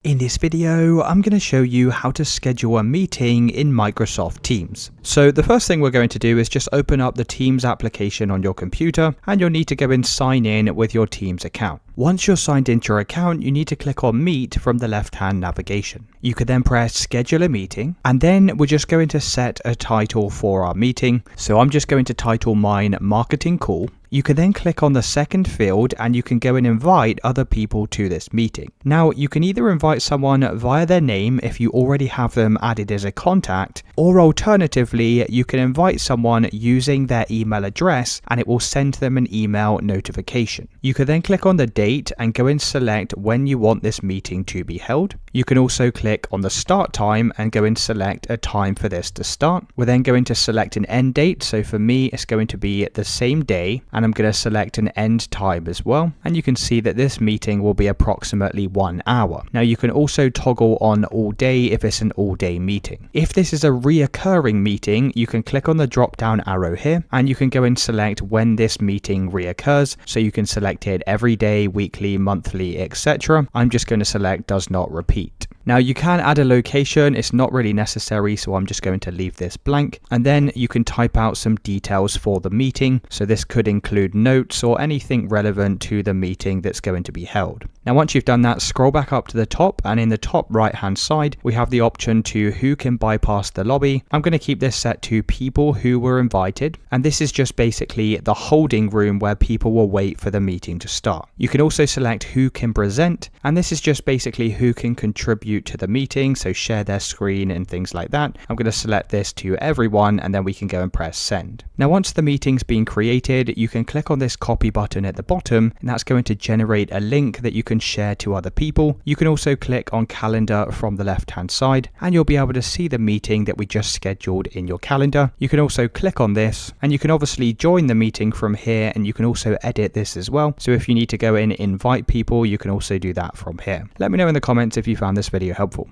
In this video, I'm going to show you how to schedule a meeting in Microsoft Teams. So the first thing we're going to do is just open up the Teams application on your computer, and you'll need to go and sign in with your Teams account. Once you're signed into your account, you need to click on Meet from the left-hand navigation. You can then press Schedule a Meeting, and then we're just going to set a title for our meeting. So I'm just going to title mine Marketing Call. You can then click on the second field and you can go and invite other people to this meeting. Now, you can either invite someone via their name if you already have them added as a contact, or alternatively, you can invite someone using their email address and it will send them an email notification. You can then click on the date and go and select when you want this meeting to be held. You can also click on the start time and go and select a time for this to start. We're then going to select an end date. So for me, it's going to be the same day, and I'm going to select an end time as well. And you can see that this meeting will be approximately 1 hour. Now you can also toggle on all day if it's an all day meeting. If this is a reoccurring meeting, you can click on the drop down arrow here and you can go and select when this meeting reoccurs. So you can select it every day, weekly, monthly, etc. I'm just going to select does not repeat. Now you can add a location, it's not really necessary, so I'm just going to leave this blank. And then you can type out some details for the meeting. So this could include notes or anything relevant to the meeting that's going to be held. Now once you've done that, scroll back up to the top, and in the top right hand side, we have the option to who can bypass the lobby. I'm going to keep this set to people who were invited. And this is just basically the holding room where people will wait for the meeting to start. You can also select who can present, and this is just basically who can contribute to the meeting, so share their screen and things like that. I'm going to select this to everyone, and then we can go and press send. Now once the meeting's been created, you can click on this copy button at the bottom, and that's going to generate a link that you can share to other people. You can also click on calendar from the left hand side, and you'll be able to see the meeting that we just scheduled in your calendar. You can also click on this, and you can obviously join the meeting from here, and you can also edit this as well. So if you need to go in and invite people, you can also do that from here. Let me know in the comments if you found this video helpful.